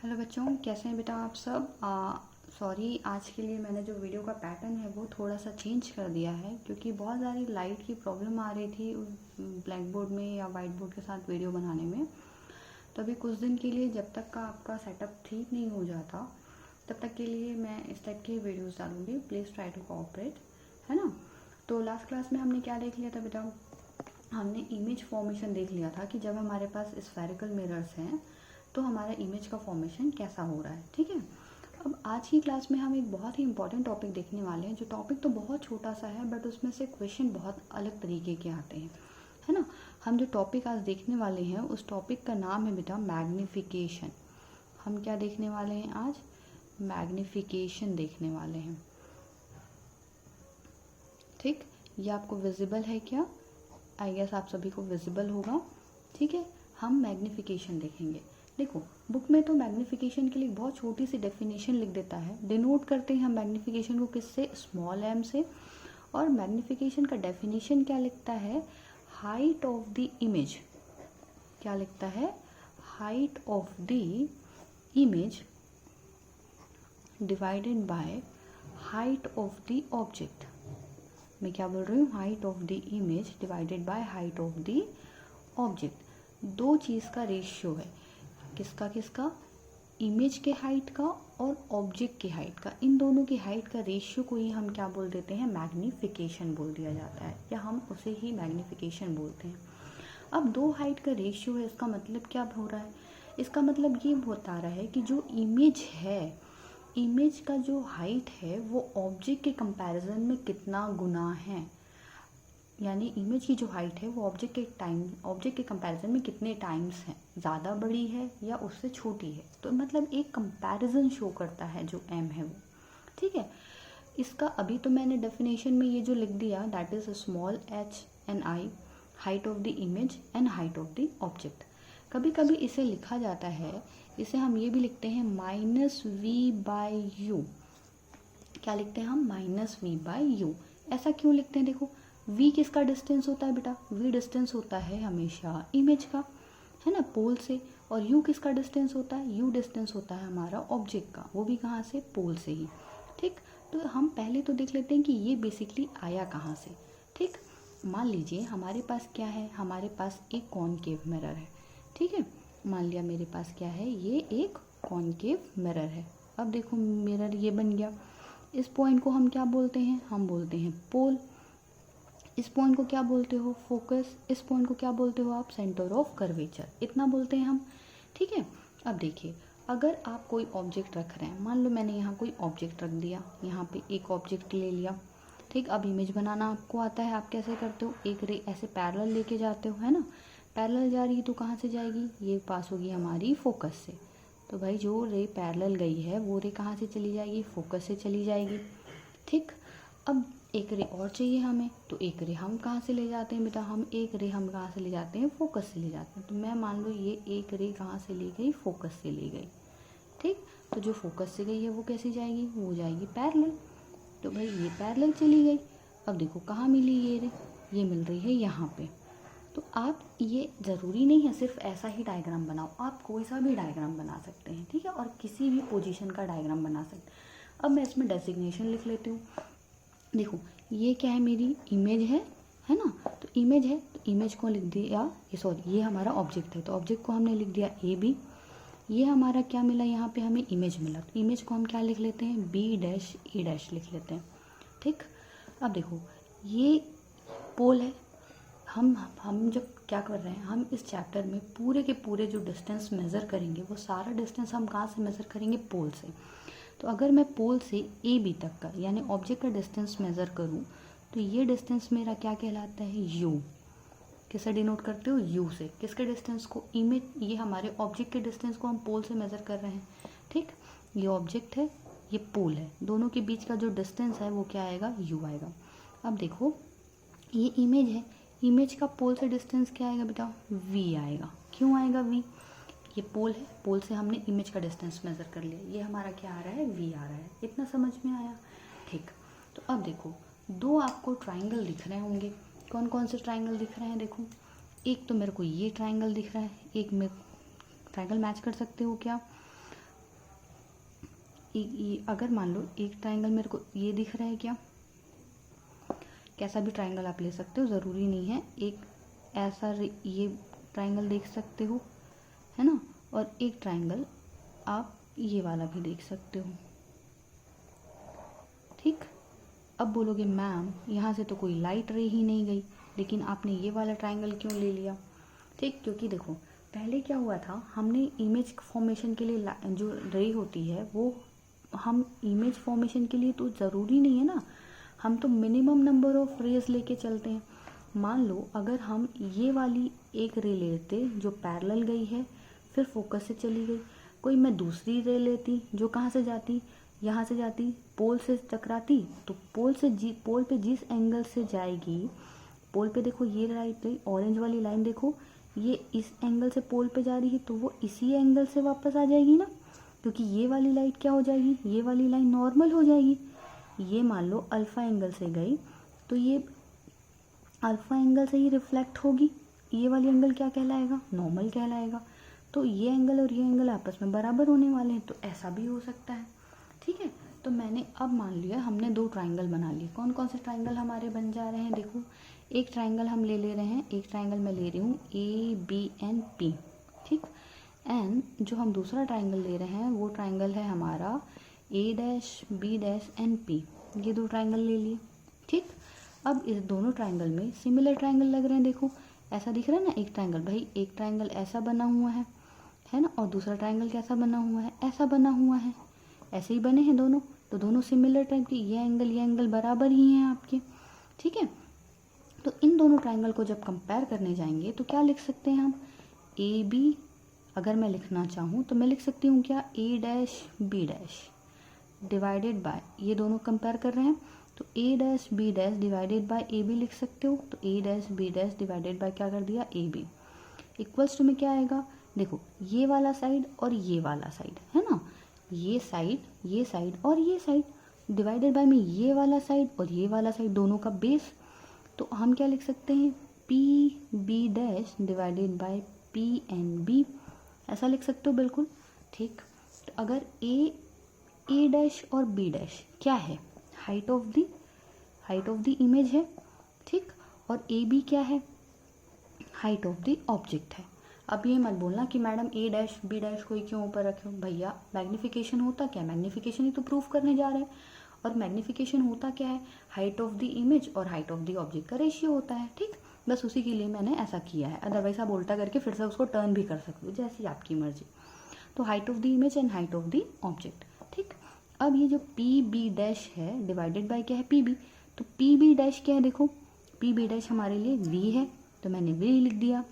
Hello बच्चों, कैसे हैं बेटा आप सब। सॉरी, आज के लिए मैंने जो वीडियो का पैटर्न है वो थोड़ा सा चेंज कर दिया है क्योंकि बहुत सारी लाइट की प्रॉब्लम आ रही थी ब्लैक बोर्ड में या वाइट बोर्ड के साथ वीडियो बनाने में। तो अभी कुछ दिन के लिए जब तक का आपका सेटअप ठीक नहीं हो जाता तब तक के लिए मैं इस टाइप की वीडियोज़ डालूँगी। प्लीज़ ट्राई टू कोऑपरेट, है ना। तो लास्ट क्लास में हमने क्या देख लिया था बेटा, हमने इमेज फॉर्मेशन देख लिया था कि जब हमारे पास स्फेरिकल मिरर्स हैं तो हमारा इमेज का फॉर्मेशन कैसा हो रहा है। ठीक है, अब आज की क्लास में हम एक बहुत ही इंपॉर्टेंट टॉपिक देखने वाले हैं। जो टॉपिक तो बहुत छोटा सा है बट उसमें से क्वेश्चन बहुत अलग तरीके के आते हैं, है ना। हम जो टॉपिक आज देखने वाले हैं उस टॉपिक का नाम है बेटा मैग्निफिकेशन। हम क्या देखने वाले हैं आज? मैग्निफिकेशन देखने वाले हैं। ठीक, ये आपको विजिबल है क्या? आई गेस आप सभी को विजिबल होगा। ठीक है, हम मैग्निफिकेशन देखेंगे। देखो, बुक में तो मैग्निफिकेशन के लिए बहुत छोटी सी डेफिनेशन लिख देता है। डिनोट करते हैं हम मैग्निफिकेशन को किससे? स्मॉल एम से। और मैग्निफिकेशन का डेफिनेशन क्या लिखता है? Height of the image. क्या लिखता है? Height of the image divided by height of the object. मैं क्या बोल रही हूँ? Height of the image divided by height of the object. दो चीज़ का रेशियो है। किसका किसका? इमेज के हाइट का और ऑब्जेक्ट के हाइट का। इन दोनों की हाइट का रेशियो को ही हम क्या बोल देते हैं? मैग्निफिकेशन बोल दिया जाता है, या हम उसे ही मैग्निफिकेशन बोलते हैं। अब दो हाइट का रेशियो है, इसका मतलब क्या हो रहा है? इसका मतलब ये बता रहा है कि जो इमेज है, इमेज का जो हाइट है वो ऑब्जेक्ट के कंपैरिजन में कितना गुना है। यानी इमेज की जो हाइट है वो ऑब्जेक्ट के कंपैरिजन में कितने टाइम्स है, ज़्यादा बड़ी है या उससे छोटी है। तो मतलब एक कंपैरिजन शो करता है जो एम है वो। ठीक है, इसका अभी तो मैंने डेफिनेशन में ये जो लिख दिया, that is small H N I, height of the image and height of the object. कभी कभी इसे लिखा जाता है, इसे हम ये भी लिखते हैं माइनस वी बाई यू। क्या लिखते हैं हम? Minus V by U. ऐसा क्यों लिखते हैं? देखो, v किसका डिस्टेंस होता है बेटा? v डिस्टेंस होता है हमेशा इमेज का, है ना, पोल से। और u किसका डिस्टेंस होता है? u डिस्टेंस होता है हमारा ऑब्जेक्ट का, वो भी कहाँ से? पोल से ही। ठीक, तो हम पहले तो देख लेते हैं कि ये बेसिकली आया कहाँ से। ठीक, मान लीजिए हमारे पास क्या है? हमारे पास एक कॉनकेव मिरर है। ठीक है, मान लिया मेरे पास क्या है? ये एक कॉनकेव मिरर है। अब देखो, मिरर ये बन गया। इस पॉइंट को हम क्या बोलते हैं? हम बोलते हैं पोल। इस पॉइंट को क्या बोलते हो? फोकस। इस पॉइंट को क्या बोलते हो आप? Centre of curvature. इतना बोलते हैं हम। ठीक है, अब देखिए, अगर आप कोई ऑब्जेक्ट रख रहे हैं, मान लो मैंने यहाँ कोई ऑब्जेक्ट रख दिया, यहाँ पे एक ऑब्जेक्ट ले लिया। ठीक, अब इमेज बनाना आपको आता है, आप कैसे करते हो? एक रे ऐसे पैरेलल लेके जाते हो, है ना। पैरेलल जा रही है तो कहाँ से जाएगी? ये पास होगी हमारी फोकस से। तो भाई जो रे पैरेलल गई है वो रे कहाँ से चली जाएगी? फोकस से चली जाएगी। ठीक, अब एक रे और चाहिए हमें, तो एक रे हम कहाँ से ले जाते हैं बेटा? हम कहाँ से ले जाते हैं? फोकस से ले जाते हैं। तो मैं मान लो ये एक रे कहाँ से ली गई? फोकस से ली गई। ठीक, तो जो फोकस से गई है वो कैसी जाएगी? वो जाएगी पैरेलल। तो भाई ये पैरेलल चली गई। अब देखो कहाँ मिली ये रे? ये मिल रही है यहाँ पे। तो आप, ये ज़रूरी नहीं है सिर्फ ऐसा ही डायग्राम बनाओ, आप कोई सा भी डायग्राम बना सकते हैं। ठीक है, और किसी भी पोजीशन का डायग्राम बना सकते हैं। अब मैं इसमें डेजिग्नेशन लिख लेती हूँ। देखो, ये क्या है? मेरी इमेज है ना। तो इमेज है तो इमेज को लिख दिया, ये सॉरी, ये हमारा ऑब्जेक्ट है तो ऑब्जेक्ट को हमने लिख दिया ए बी। ये हमारा क्या मिला? यहाँ पे हमें इमेज मिला, तो इमेज को हम क्या लिख लेते हैं? बी डैश ए डैश लिख लेते हैं। ठीक, अब देखो, ये पोल है। हम जब क्या कर रहे हैं, हम इस चैप्टर में पूरे के पूरे जो डिस्टेंस मेज़र करेंगे वो सारा डिस्टेंस हम कहाँ से मेज़र करेंगे? पोल से। तो अगर मैं पोल से ए बी तक का यानी ऑब्जेक्ट का डिस्टेंस मेज़र करूँ तो ये डिस्टेंस मेरा क्या कहलाता है? यू। किससे डिनोट करते हो? यू से। किसके डिस्टेंस को? इमेज, ये हमारे ऑब्जेक्ट के डिस्टेंस को हम पोल से मेज़र कर रहे हैं। ठीक, ये ऑब्जेक्ट है, ये पोल है, दोनों के बीच का जो डिस्टेंस है वो क्या आएगा? यू आएगा। अब देखो, ये इमेज है, इमेज का पोल से डिस्टेंस क्या आएगा बेटा? वी आएगा। क्यों आएगा वी? ये पोल है, पोल से हमने इमेज का डिस्टेंस मेज़र कर लिया, ये हमारा क्या आ रहा है? वी आ रहा है। इतना समझ में आया? ठीक, तो अब देखो, दो आपको ट्राइंगल दिख रहे होंगे। कौन कौन से ट्राइंगल दिख रहे हैं? देखो, एक तो मेरे को ये ट्राइंगल दिख रहा है, एक में ट्राइंगल मैच कर सकते हो क्या? अगर मान लो एक ट्राइंगल मेरे को ये दिख रहा है, क्या कैसा भी ट्राइंगल आप ले सकते हो, ज़रूरी नहीं है एक ऐसा ये ट्राइंगल देख सकते हो, है ना, और एक ट्राइंगल आप ये वाला भी देख सकते हो। ठीक, अब बोलोगे मैम यहाँ से तो कोई लाइट रे ही नहीं गई, लेकिन आपने ये वाला ट्राइंगल क्यों ले लिया? ठीक, क्योंकि देखो पहले क्या हुआ था, हमने इमेज फॉर्मेशन के लिए जो रे होती है वो हम इमेज फॉर्मेशन के लिए तो ज़रूरी नहीं है ना, हम तो मिनिमम नंबर ऑफ रेज लेके चलते हैं। मान लो अगर हम ये वाली एक रे लेते जो पैरेलल गई है फिर फोकस से चली गई, कोई मैं दूसरी रे लेती जो कहाँ से जाती, यहाँ से जाती, पोल से टकराती, तो पोल पे जिस एंगल से जाएगी, पोल पे देखो ये राइट गई, ऑरेंज वाली लाइन देखो ये इस एंगल से पोल पे जा रही है तो वो इसी एंगल से वापस आ जाएगी ना, क्योंकि ये वाली लाइट क्या हो जाएगी, ये वाली लाइन नॉर्मल हो जाएगी। ये मान लो अल्फ़ा एंगल से गई तो ये अल्फ़ा एंगल से ही रिफ्लेक्ट होगी, ये वाली एंगल क्या कहलाएगा, नॉर्मल कहलाएगा। तो ये एंगल और ये एंगल आपस में बराबर होने वाले हैं, तो ऐसा भी हो सकता है। ठीक है, तो मैंने अब मान लिया हमने दो ट्राइंगल बना लिए। कौन कौन से ट्राइंगल हमारे बन जा रहे हैं, देखो एक ट्राइंगल हम ले रहे हैं, एक ट्राइंगल मैं ले रही हूँ ABNP। ठीक, एंड जो हम दूसरा ट्राइंगल ले रहे हैं वो ट्राइंगल है हमारा A'B'NP। ये दो ट्राइंगल ले लिए। ठीक, अब इस दोनों ट्राइंगल में सिमिलर ट्राइंगल लग रहे हैं, देखो ऐसा दिख रहा है ना, एक ट्राइंगल, भाई एक ट्राइंगल ऐसा बना हुआ है ना, और दूसरा ट्राइंगल कैसा बना हुआ है, ऐसा बना हुआ है, ऐसे ही बने हैं दोनों, तो दोनों सिमिलर टाइप के, ये एंगल बराबर ही हैं आपके। ठीक है, तो इन दोनों ट्राइंगल को जब कंपेयर करने जाएंगे तो क्या लिख सकते हैं हम, AB अगर मैं लिखना चाहूँ तो मैं लिख सकती हूँ क्या, A' B' डिवाइडेड बाय, ये दोनों कंपेयर कर रहे हैं तो A' B' divided by AB लिख सकते हो, तो A' B' डिवाइडेड बाय क्या कर दिया, AB इक्वल्स टू में क्या आएगा, देखो ये वाला साइड और ये वाला साइड है ना, ये साइड और ये साइड डिवाइडेड बाय में ये वाला साइड और ये वाला साइड दोनों का बेस, तो हम क्या लिख सकते हैं, PB' डिवाइडेड बाय PNB, ऐसा लिख सकते हो बिल्कुल। ठीक, तो अगर A' और B' क्या है, हाइट ऑफ द इमेज है। ठीक, और AB क्या है, हाइट ऑफ द ऑब्जेक्ट है। अब ये मत बोलना कि मैडम A' B' को ही क्यों ऊपर रखे हो, भैया मैग्निफिकेशन होता क्या है, मैग्निफिकेशन ही तो प्रूफ करने जा रहे हैं, और मैग्निफिकेशन होता क्या है, हाइट ऑफ द इमेज और हाइट ऑफ द ऑब्जेक्ट का रेशियो होता है। ठीक, बस उसी के लिए मैंने ऐसा किया है, अदरवाइज आप उल्टा करके फिर से उसको टर्न भी कर सकते हो, जैसी आपकी मर्जी। तो height of the image and height of the object. ठीक, अब ये जो PB' है डिवाइडेड बाय क्या है, PB, तो PB' क्या है, देखो PB' हमारे लिए V है तो मैंने V लिख दिया,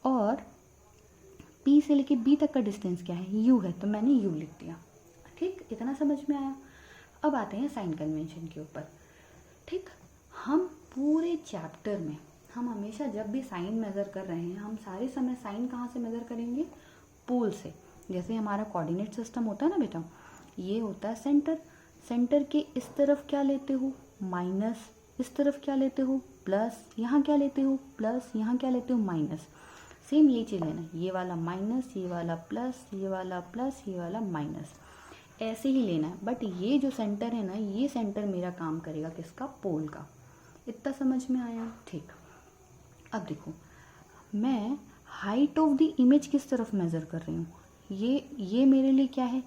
और P से लेके B तक का डिस्टेंस क्या है, U है तो मैंने U लिख दिया। ठीक, इतना समझ में आया। अब आते हैं साइन कन्वेंशन के ऊपर। ठीक, हम पूरे चैप्टर में हम हमेशा जब भी साइन मेज़र कर रहे हैं, हम सारे समय साइन कहाँ से मेज़र करेंगे, पोल से। जैसे हमारा कोऑर्डिनेट सिस्टम होता है ना बेटा, ये होता है सेंटर के इस तरफ क्या लेते हो, माइनस, इस तरफ क्या लेते हो, प्लस, यहाँ क्या लेते हो, प्लस, यहाँ क्या लेते हो, माइनस। सेम यही चीज़ लेना, ये वाला माइनस, ये वाला प्लस, ये वाला प्लस, ये वाला माइनस, ऐसे ही लेना है। बट ये जो सेंटर है ना, ये सेंटर मेरा काम करेगा किसका, पोल का। इतना समझ में आया। ठीक, अब देखो मैं हाइट ऑफ द इमेज किस तरफ मेज़र कर रही हूँ, ये मेरे लिए क्या है,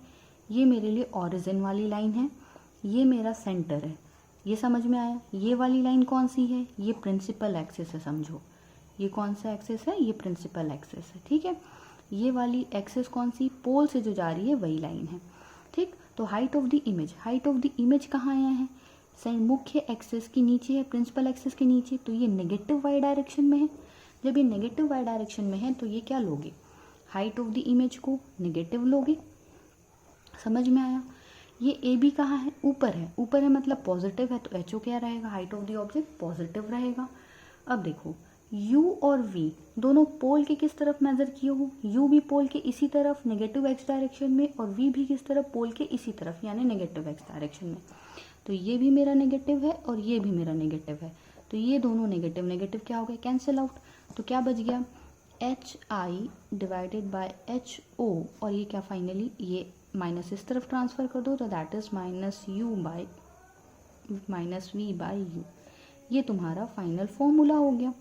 ये मेरे लिए ऑरिजिन वाली लाइन है, ये मेरा सेंटर है, ये समझ में आया। ये वाली लाइन कौन सी है, ये प्रिंसिपल एक्सिस है, समझो ये कौन सा एक्सिस है, ये प्रिंसिपल एक्सिस है। ठीक है, ये वाली एक्सिस कौन सी, पोल से जो जा रही है वही लाइन है। ठीक, तो हाइट ऑफ द इमेज कहाँ आया है, मुख्य एक्सिस के नीचे है, प्रिंसिपल एक्सिस के नीचे, तो ये नेगेटिव वाई डायरेक्शन में है। जब ये नेगेटिव वाई डायरेक्शन में है तो ये क्या लोगे, हाइट ऑफ द इमेज को नेगेटिव लोगे। समझ में आया। ये AB कहाँ है, ऊपर है मतलब पॉजिटिव है, तो HO क्या रहेगा, height of the object positive रहेगा। अब देखो U और V दोनों पोल के किस तरफ मेजर किए हो, U भी पोल के इसी तरफ नेगेटिव x डायरेक्शन में, और V भी किस तरफ, पोल के इसी तरफ यानी नेगेटिव x डायरेक्शन में। तो ये भी मेरा नेगेटिव है और ये भी मेरा नेगेटिव है, तो ये दोनों नेगेटिव क्या हो गए, कैंसिल आउट। तो क्या बच गया, HI डिवाइडेड बाय HO, और ये क्या फाइनली ये माइनस इस तरफ ट्रांसफ़र कर दो तो that is minus V by U. ये तुम्हारा फाइनल फॉर्मूला हो गया।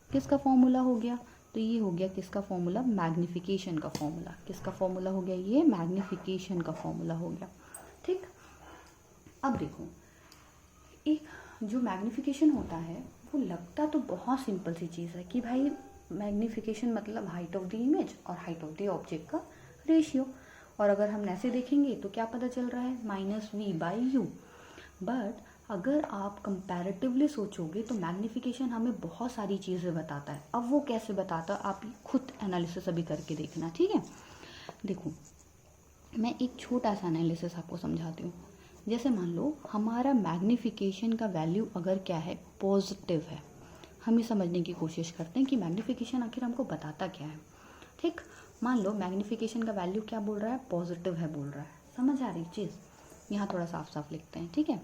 किसका फॉर्मूला हो गया? तो ये हो गया किसका फॉर्मूला? मैग्नीफिकेशन का फॉर्मूला। किसका फॉर्मूला हो गया? ये मैग्नीफिकेशन का फॉर्मूला हो गया। ठीक, अब देखो, एक जो मैग्नीफिकेशन होता है वो लगता तो बहुत सिंपल सी चीज़ है कि भाई मैग्नीफिकेशन मतलब हाइट ऑफ द इमेज और हाइट ऑफ द ऑब्जेक्ट का रेशियो, और अगर हम ऐसे देखेंगे तो क्या पता चल रहा है? Minus V by U. But अगर आप कंपैरेटिवली सोचोगे तो मैग्नीफिकेशन हमें बहुत सारी चीज़ें बताता है। अब वो कैसे बताता है आप खुद एनालिसिस अभी करके देखना, ठीक है। देखो, मैं एक छोटा सा एनालिसिस आपको समझाती हूँ। जैसे मान लो हमारा मैग्नीफिकेशन का वैल्यू अगर क्या है? पॉजिटिव है। हम ये समझने की कोशिश करते हैं कि मैग्नीफिकेशन आखिर हमको बताता क्या है। ठीक, मान लो मैग्नीफिकेशन का वैल्यू क्या बोल रहा है? पॉजिटिव है बोल रहा है। समझ आ रही चीज़? यहाँ थोड़ा साफ साफ लिखते हैं, ठीक है।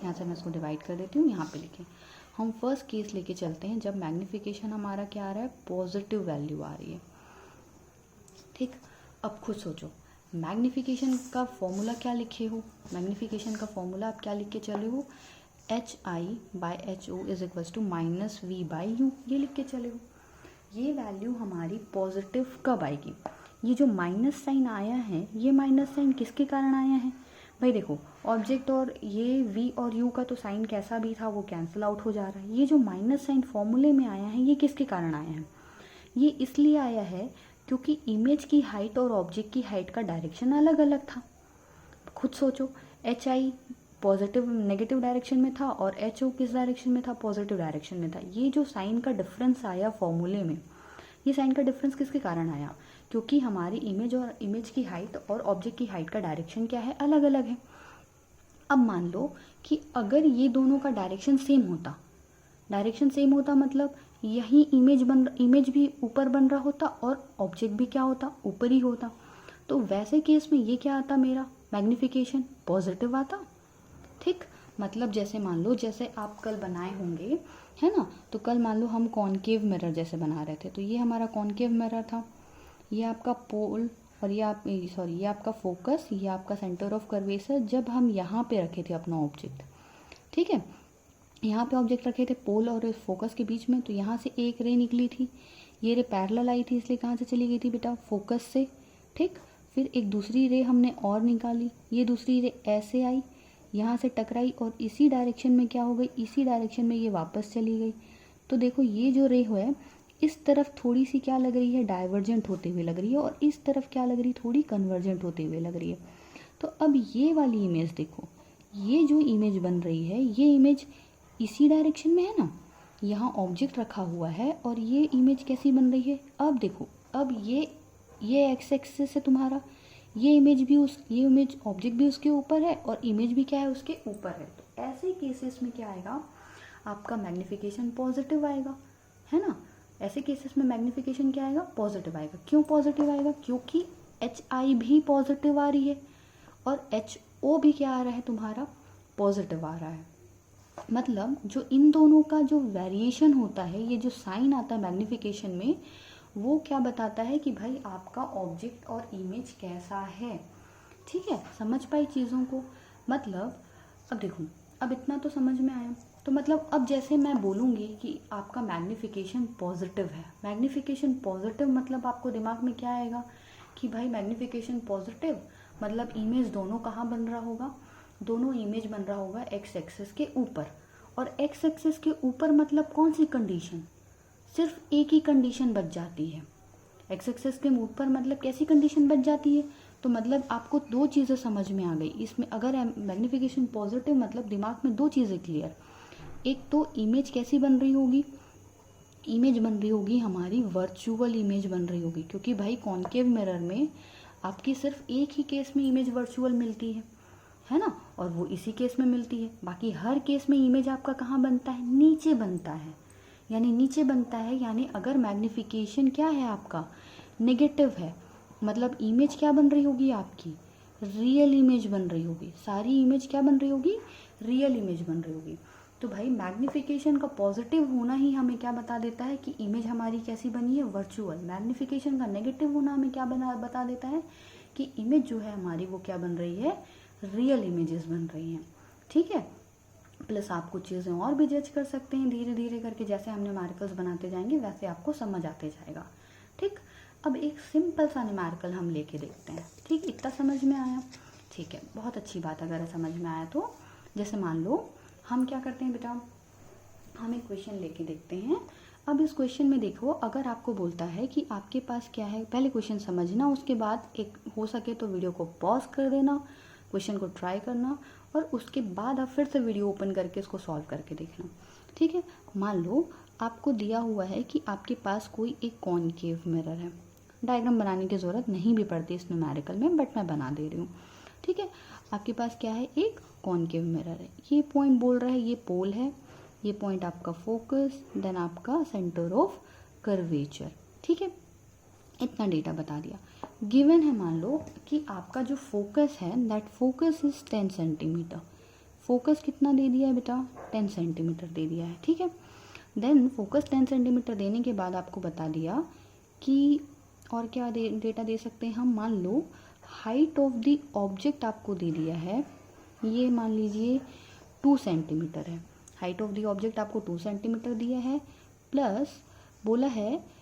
यहाँ से मैं इसको डिवाइड कर देती हूँ, यहाँ पे लिखें। हम फर्स्ट केस लेके चलते हैं जब मैग्नीफिकेशन हमारा क्या आ रहा है? पॉजिटिव वैल्यू आ रही है। ठीक, अब खुद सोचो मैग्नीफिकेशन का फॉर्मूला क्या लिखे हो? मैग्नीफिकेशन का फॉर्मूला आप क्या लिख के चले हो? H I by H O is equals to minus V by U, ये लिख के चले हो। ये वैल्यू हमारी पॉजिटिव कब आएगी? ये जो माइनस साइन आया है, ये माइनस साइन किसके कारण आया है? भाई देखो, ऑब्जेक्ट और ये वी और यू का तो साइन कैसा भी था वो कैंसिल आउट हो जा रहा है। ये जो माइनस साइन फॉर्मूले में आया है, ये किसके कारण आया है? ये इसलिए आया है क्योंकि इमेज की हाइट और ऑब्जेक्ट की हाइट का डायरेक्शन अलग अलग था। खुद सोचो, H I positive negative direction में था और एच ओ किस डायरेक्शन में था? पॉजिटिव डायरेक्शन में था। ये जो साइन का डिफरेंस आया फॉर्मूले में, ये साइन का डिफरेंस किसके कारण आया? क्योंकि हमारी इमेज और इमेज की हाइट और ऑब्जेक्ट की हाइट का डायरेक्शन क्या है? अलग अलग है। अब मान लो कि अगर ये दोनों का डायरेक्शन सेम होता, डायरेक्शन सेम होता मतलब यही इमेज भी ऊपर बन रहा होता और ऑब्जेक्ट भी क्या होता? ऊपर ही होता। तो वैसे केस में ये क्या आता? मेरा मैग्नीफिकेशन पॉजिटिव आता। ठीक, मतलब जैसे मान लो जैसे आप कल बनाए होंगे, है ना, तो कल मान लो हम कॉनकेव मिरर जैसे बना रहे थे, तो ये हमारा कॉनकेव मिरर था, ये आपका पोल और ये आपका फोकस, ये आपका सेंटर ऑफ कर्वेचर जब हम यहाँ पे रखे थे अपना ऑब्जेक्ट, ठीक है, यहाँ पे ऑब्जेक्ट रखे थे पोल और फोकस के बीच में, तो यहाँ से एक रे निकली थी, ये रे पैरेलल आई थी, इसलिए कहाँ से चली गई थी बेटा? फोकस से। ठीक, फिर एक दूसरी रे हमने और निकाली, ये दूसरी रे ऐसे आई, यहाँ से टकराई और इसी डायरेक्शन में क्या हो गई? इसी डायरेक्शन में ये वापस चली गई। तो देखो ये जो रे है इस तरफ थोड़ी सी क्या लग रही है? डाइवर्जेंट होते हुए लग रही है, और इस तरफ क्या लग रही है? थोड़ी कन्वर्जेंट होते हुए लग रही है। तो अब ये वाली इमेज देखो, ये जो इमेज बन रही है ये इमेज इसी डायरेक्शन में है ना, यहाँ ऑब्जेक्ट रखा हुआ है और ये इमेज कैसी बन रही है? अब देखो, अब ये एक्स एक्सिस है तुम्हारा, ये इमेज ऑब्जेक्ट भी उसके ऊपर है और इमेज भी क्या है? उसके ऊपर है। तो ऐसे केसेस में क्या आएगा? आपका मैग्नीफिकेशन पॉजिटिव आएगा, है ना। ऐसे केसेस में मैग्नीफिकेशन क्या आएगा? पॉजिटिव आएगा। क्यों पॉजिटिव आएगा? क्योंकि एच आई भी पॉजिटिव आ रही है और एच ओ भी क्या आ रहा है तुम्हारा? पॉजिटिव आ रहा है। मतलब जो इन दोनों का जो वेरिएशन होता है, ये जो साइन आता है मैग्नीफिकेशन में, वो क्या बताता है कि भाई आपका ऑब्जेक्ट और इमेज कैसा है। ठीक है, समझ पाई चीज़ों को? मतलब अब देखो, अब इतना तो समझ में आया। तो मतलब अब जैसे मैं बोलूँगी कि आपका मैग्नीफिकेशन पॉजिटिव है, मैग्नीफिकेशन पॉजिटिव मतलब आपको दिमाग में क्या आएगा कि भाई मैग्नीफिकेशन पॉजिटिव मतलब इमेज दोनों कहाँ बन रहा होगा? दोनों इमेज बन रहा होगा एक्स एक्सिस के ऊपर। और एक्स एक्सिस के ऊपर मतलब कौन सी कंडीशन? सिर्फ एक ही कंडीशन बच जाती है। एक्स एक्सिस के ऊपर मतलब कैसी कंडीशन बच जाती है? तो मतलब आपको दो चीज़ें समझ में आ गई इसमें। अगर मैग्नीफिकेशन पॉजिटिव मतलब दिमाग में दो चीज़ें क्लियर। एक तो इमेज कैसी बन रही होगी? इमेज बन रही होगी हमारी वर्चुअल इमेज बन रही होगी, क्योंकि भाई कॉनकेव मिरर में आपकी सिर्फ एक ही केस में इमेज वर्चुअल मिलती है ना, और वो इसी केस में मिलती है। बाकी हर केस में इमेज आपका कहाँ बनता है? नीचे बनता है। यानी नीचे बनता है, यानी अगर मैग्नीफिकेशन क्या है आपका? नेगेटिव है, मतलब इमेज क्या बन रही होगी आपकी? रियल इमेज बन रही होगी। सारी इमेज क्या बन रही होगी? रियल इमेज बन रही होगी। तो भाई मैग्नीफिकेशन का पॉजिटिव होना ही हमें क्या बता देता है कि इमेज हमारी कैसी बनी है? वर्चुअल। मैग्नीफिकेशन का नेगेटिव होना हमें क्या बता देता है कि इमेज जो है हमारी वो क्या बन रही है, रियल इमेजेस बन रही हैं, ठीक है। प्लस आप कुछ चीज़ें और भी जज कर सकते हैं धीरे धीरे करके, जैसे हम न्यूमेरिकल्स बनाते जाएंगे वैसे आपको समझ आते जाएगा, ठीक। अब एक सिंपल सा न्यूमेरिकल हम लेके देखते हैं, ठीक। इतना समझ में आया, ठीक है, बहुत अच्छी बात। अगर समझ में आया तो जैसे मान लो हम क्या करते हैं बेटा, हम एक क्वेश्चन लेके देखते हैं। अब इस क्वेश्चन में देखो, अगर आपको बोलता है कि आपके पास क्या है, पहले क्वेश्चन समझना, उसके बाद एक हो सके तो वीडियो को पॉज कर देना, क्वेश्चन को ट्राई करना, और उसके बाद आप फिर से वीडियो ओपन करके इसको सॉल्व करके देखना, ठीक है। मान लो आपको दिया हुआ है कि आपके पास कोई एक कॉनकेव मिरर है। डायग्राम बनाने की ज़रूरत नहीं भी पड़ती इस न्यूमेरिकल में, बट मैं बना दे रही हूँ, ठीक है। आपके पास क्या है, एक कॉनकेव मिरर है। ये पॉइंट बोल रहा है ये पोल है, ये पॉइंट आपका फोकस, देन आपका सेंटर ऑफ कर्वेचर, ठीक है। इतना डेटा बता दिया। गिवन है मान लो कि आपका जो फोकस है that focus is 10 centimetre. Focus कितना दे दिया है बेटा, 10 सेंटीमीटर दे दिया है, ठीक है। देन फोकस 10 सेंटीमीटर देने के बाद आपको बता दिया कि और क्या डेटा दे सकते हैं हम, मान लो हाइट ऑफ द ऑब्जेक्ट आपको दे दिया है, ये मान लीजिए 2 सेंटीमीटर है। हाइट ऑफ द ऑब्जेक्ट आपको 2 सेंटीमीटर दिया है, प्लस बोला है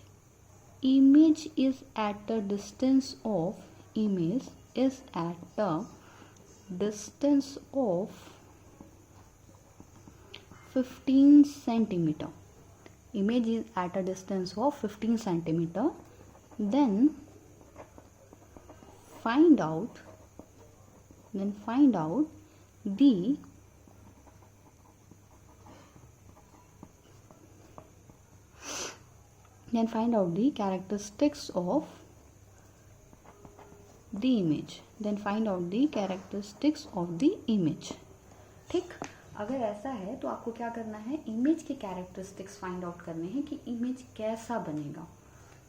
image is at a distance of 15 centimeter. Image is at a distance of 15 centimeter. Then find out the characteristics of the image. ठीक। अगर ऐसा है तो आपको क्या करना है, इमेज के कैरेक्टरिस्टिक्स फाइंड आउट करने हैं कि इमेज कैसा बनेगा,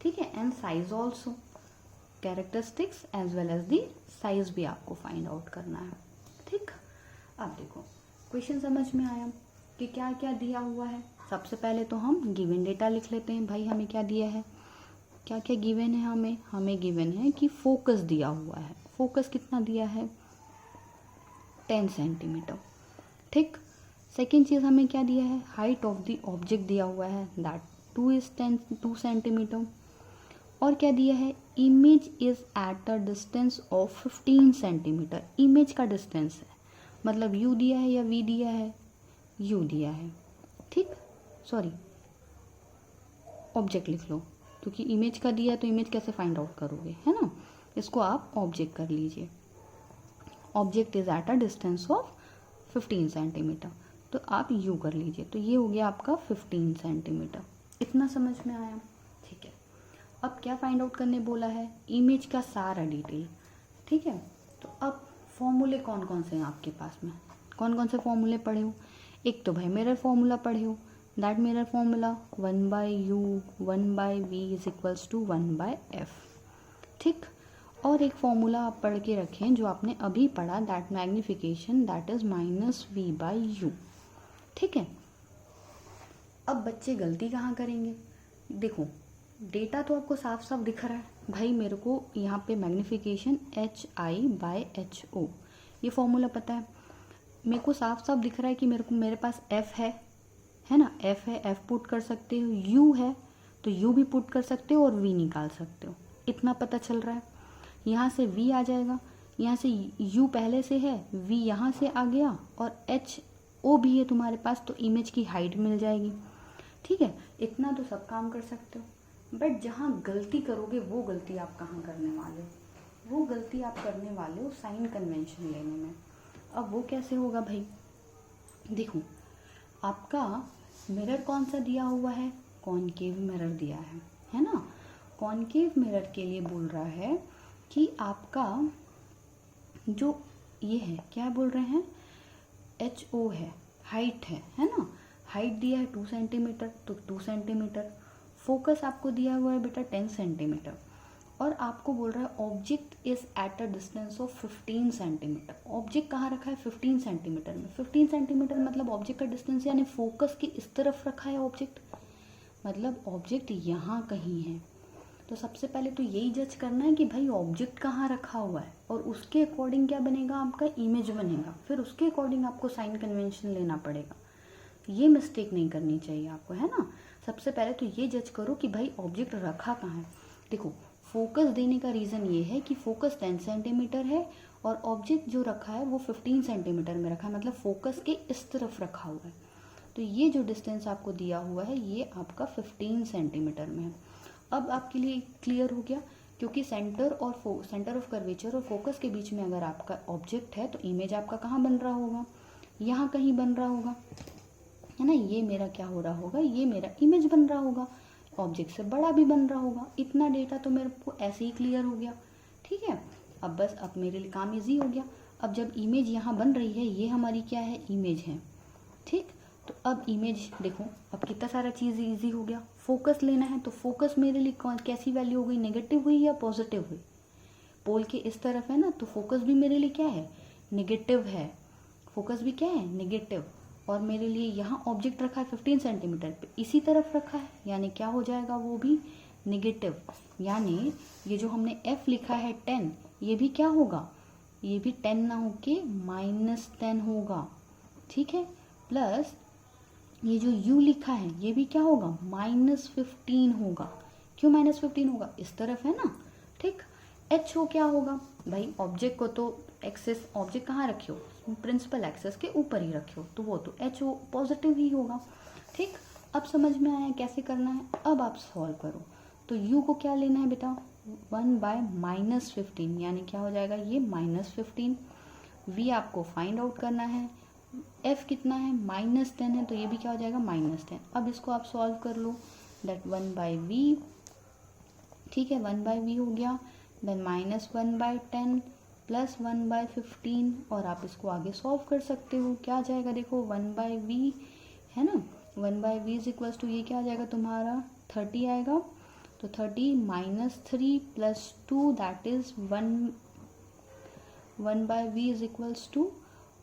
ठीक है। And size also, characteristics as well as the size भी आपको फाइंड आउट करना है, ठीक। अब देखो क्वेश्चन समझ में आया कि क्या क्या दिया हुआ है। सबसे पहले तो हम गिवन डेटा लिख लेते हैं। भाई हमें क्या दिया है, क्या क्या गिवन है, हमें गिवन है कि फोकस दिया हुआ है। फोकस कितना दिया है, 10 सेंटीमीटर, ठीक। सेकेंड चीज़ हमें क्या दिया है, हाइट ऑफ द ऑब्जेक्ट दिया हुआ है, दैट 2 सेंटीमीटर। और क्या दिया है, image is at a distance of 15 centimetre. Image का डिस्टेंस है, मतलब यू दिया है या वी दिया है, यू दिया है, ठीक। सॉरी, ऑब्जेक्ट लिख लो, क्योंकि इमेज का दिया है तो इमेज कैसे फाइंड आउट करोगे, है ना। इसको आप ऑब्जेक्ट कर लीजिए। Object is at a distance of 15 centimetre, तो आप यू कर लीजिए, तो ये हो गया आपका 15 सेंटीमीटर। इतना समझ में आया, ठीक है। अब क्या फाइंड आउट करने बोला है, इमेज का सारा डिटेल, ठीक है। तो अब फॉर्मूले कौन कौन से हैं आपके पास में, कौन कौन से फॉर्मूले पढ़े हो। एक तो भाई मिरर फॉर्मूला पढ़े हो, that mirror formula 1/u 1/v is equals to 1/f, ठीक। और एक फॉर्मूला आप पढ़ के रखें जो आपने अभी पढ़ा, that magnification that is -v/u, ठीक है। अब बच्चे गलती कहाँ करेंगे, देखो डेटा तो आपको साफ साफ दिख रहा है भाई, मेरे को यहाँ पे मैग्निफिकेशन HI/HO ये फॉर्मूला पता है, मेरे को साफ साफ दिख रहा है कि मेरे पास f है ना, f है, f पुट कर सकते हो, u है तो u भी पुट कर सकते हो और v निकाल सकते हो, इतना पता चल रहा है। यहाँ से v आ जाएगा, यहाँ से u पहले से है, v यहाँ से आ गया और HO भी है तुम्हारे पास, तो इमेज की हाइट मिल जाएगी, ठीक है। इतना तो सब काम कर सकते हो, बट जहाँ गलती करोगे वो गलती आप कहाँ करने वाले हो, वो गलती आप करने वाले हो साइन कन्वेंशन लेने में। अब वो कैसे होगा भाई, देखो आपका मिरर कौन सा दिया हुआ है, कॉनकेव मिरर दिया है ना। कॉनकेव मिरर के लिए बोल रहा है कि आपका जो ये है क्या बोल रहे हैं, HO है, हाइट है ना। हाइट दिया है 2 सेंटीमीटर, तो 2 सेंटीमीटर। फोकस आपको दिया हुआ है बेटा 10 सेंटीमीटर, और आपको बोल रहा है object is at a distance of 15 centimetre. Object कहाँ रखा है, 15 सेंटीमीटर में। 15 सेंटीमीटर मतलब ऑब्जेक्ट का डिस्टेंस, यानी फोकस की इस तरफ रखा है ऑब्जेक्ट, मतलब ऑब्जेक्ट यहाँ कहीं है। तो सबसे पहले तो यही जज करना है कि भाई ऑब्जेक्ट कहाँ रखा हुआ है, और उसके अकॉर्डिंग क्या बनेगा, आपका इमेज बनेगा। फिर उसके अकॉर्डिंग आपको साइन कन्वेंशन लेना पड़ेगा। ये मिस्टेक नहीं करनी चाहिए आपको, है ना। सबसे पहले तो ये जज करो कि भाई ऑब्जेक्ट रखा कहाँ है। देखो, फोकस देने का रीज़न ये है कि फोकस 10 सेंटीमीटर है और ऑब्जेक्ट जो रखा है वो 15 सेंटीमीटर में रखा है, मतलब फोकस के इस तरफ रखा हुआ है। तो ये जो डिस्टेंस आपको दिया हुआ है ये आपका 15 सेंटीमीटर में है। अब आपके लिए क्लियर हो गया, क्योंकि सेंटर ऑफ कर्वेचर और फोकस के बीच में अगर आपका ऑब्जेक्ट है तो इमेज आपका कहाँ बन रहा होगा, यहाँ कहीं बन रहा होगा, है ना। ये मेरा क्या हो रहा होगा, ये मेरा इमेज बन रहा होगा, ऑब्जेक्ट से बड़ा भी बन रहा होगा। इतना डेटा तो मेरे को ऐसे ही क्लियर हो गया, ठीक है। अब बस अब मेरे लिए काम इजी हो गया। अब जब इमेज यहाँ बन रही है, ये हमारी क्या है, इमेज है, ठीक। तो अब इमेज देखो, अब कितना सारा चीज़ इजी हो गया। फोकस लेना है तो फोकस मेरे लिए कैसी वैल्यू हो गई, नेगेटिव हुई या पॉजिटिव हुई। पोल के इस तरफ है ना, तो फोकस भी मेरे लिए क्या है, नेगेटिव है। फोकस भी क्या है, नेगेटिव। और मेरे लिए यहाँ ऑब्जेक्ट रखा है 15 सेंटीमीटर पे, इसी तरफ रखा है, यानी क्या हो जाएगा, वो भी नेगेटिव। यानी ये जो हमने f लिखा है 10, ये भी क्या होगा, ये भी 10 ना होके -10 होगा, ठीक है। प्लस ये जो u लिखा है ये भी क्या होगा, -15 होगा। क्यों -15 होगा, इस तरफ है ना, ठीक। h हो क्या होगा, भाई ऑब्जेक्ट को तो एक्सेस, ऑब्जेक्ट कहाँ रखे हो, प्रिंसिपल एक्सेस के ऊपर ही रखे हो, तो वो तो h हो, पॉजिटिव ही होगा, ठीक। अब समझ में आया कैसे करना है। अब आप सॉल्व करो। तो u को क्या लेना है बेटा, 1/-15, यानी क्या हो जाएगा, ये -15। v आपको फाइंड आउट करना है, f कितना है, -10 है, तो ये भी क्या हो जाएगा, -10। अब इसको आप सॉल्व कर लो, दैट 1/v, ठीक है, 1/v हो गया, देन -1/10 प्लस 1/15, और आप इसको आगे सॉल्व कर सकते हो। क्या आ जाएगा, देखो 1/v है ना, 1/v इज इक्वल्स टू, ये क्या आ जाएगा तुम्हारा 30 आएगा। तो 30 -3 + 2 that is 1/v is equals to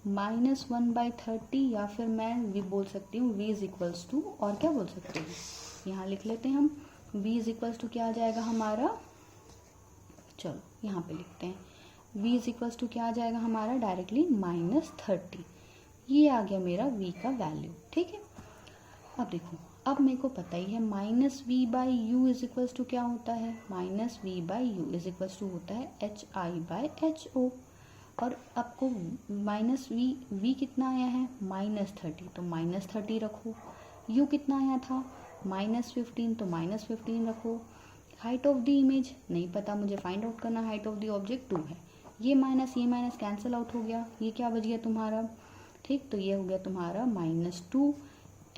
-1/30, या फिर मैं v बोल सकती हूँ, v इज इक्वल्स टू, और क्या बोल सकते हैं, यहाँ लिख लेते हैं हम, v इज इक्वल्स टू क्या आ जाएगा हमारा, चलो यहाँ पे लिखते हैं, v इज इक्वल्स टू क्या आ जाएगा हमारा, डायरेक्टली -30। ये आ गया मेरा v का वैल्यू, ठीक है। अब देखो, अब मेरे को पता ही है -v/u इज इक्वल्स टू क्या होता है, -v/u इज इक्वल्स टू होता है hi/ho। और आपको -v कितना आया है, -30, तो -30 रखो। u कितना आया था, -15, तो -15 रखो। हाइट ऑफ द इमेज नहीं पता मुझे, फाइंड आउट करना, हाइट ऑफ द ऑब्जेक्ट 2 है। ये माइनस कैंसिल आउट हो गया, ये क्या बच गया तुम्हारा, ठीक। तो ये हो गया तुम्हारा -2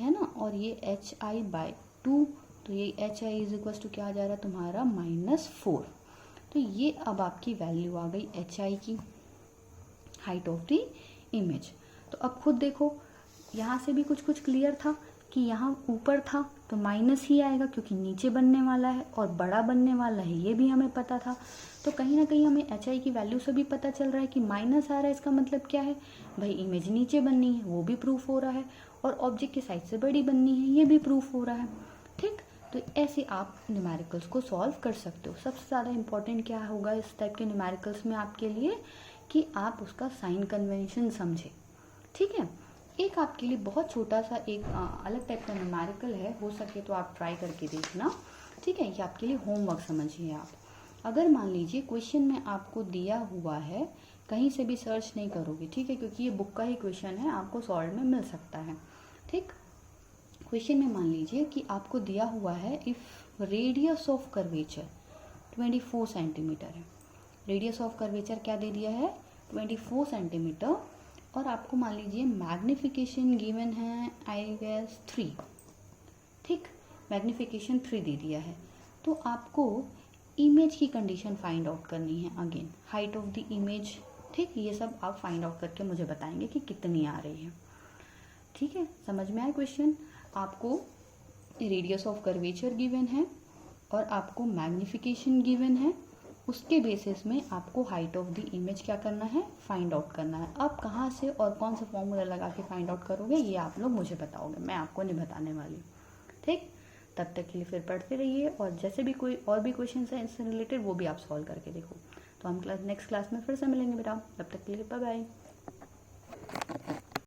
है ना, और ये hi/2, तो ये hi इज इक्वल्स टू क्या आ जा रहा है तुम्हारा, -4। तो ये अब आपकी वैल्यू आ गई hi की, हाइट ऑफ द इमेज। तो अब खुद देखो, यहाँ से भी कुछ क्लियर था कि यहाँ ऊपर था तो माइनस ही आएगा, क्योंकि नीचे बनने वाला है और बड़ा बनने वाला है, ये भी हमें पता था। तो कहीं ना कहीं हमें hi की वैल्यू से भी पता चल रहा है कि माइनस आ रहा है, इसका मतलब क्या है, भाई इमेज नीचे बननी है, वो भी प्रूफ हो रहा है, और ऑब्जेक्ट की साइज से बड़ी बननी है, ये भी प्रूफ हो रहा है, ठीक। तो ऐसे आप न्यूमेरिकल्स को सॉल्व कर सकते हो। सबसे ज़्यादा इंपॉर्टेंट क्या होगा इस टाइप के न्यूमेरिकल्स में आपके लिए, कि आप उसका साइन कन्वेंशन समझें, ठीक है। एक आपके लिए बहुत छोटा सा एक अलग टाइप का न्यूमेरिकल है, हो सके तो आप ट्राई करके देखना, ठीक है। ये आपके लिए होमवर्क समझिए आप। अगर मान लीजिए क्वेश्चन में आपको दिया हुआ है, कहीं से भी सर्च नहीं करोगे, ठीक है, क्योंकि ये बुक का ही क्वेश्चन है, आपको सॉल्व में मिल सकता है, ठीक। क्वेश्चन में मान लीजिए कि आपको दिया हुआ है, if radius of curvature 24 centimetre है, रेडियस ऑफ कर्वेचर क्या दे दिया है, 24 सेंटीमीटर, और आपको मान लीजिए मैग्निफिकेशन गिवन है आई गेस 3, ठीक, मैग्निफिकेशन 3 दे दिया है। तो आपको इमेज की कंडीशन फाइंड आउट करनी है, again height of the image, ठीक। ये सब आप फाइंड आउट करके मुझे बताएंगे कि कितनी आ रही है, ठीक है। समझ में आया क्वेश्चन, आपको रेडियस ऑफ कर्वेचर गिवन है और आपको मैग्निफिकेशन गिवन है, उसके बेसिस में आपको हाइट ऑफ द इमेज क्या करना है, फाइंड आउट करना है। अब कहाँ से और कौन सा फॉर्मूला लगा के फाइंड आउट करोगे, ये आप लोग मुझे बताओगे, मैं आपको नहीं बताने वाली, ठीक। तब तक के लिए फिर पढ़ते रहिए, और जैसे भी कोई और भी क्वेश्चन हैं इससे रिलेटेड वो भी आप सॉल्व करके देखो। तो हम नेक्स्ट क्लास में फिर से मिलेंगे बेटा, तब तक के लिए बाय बाय।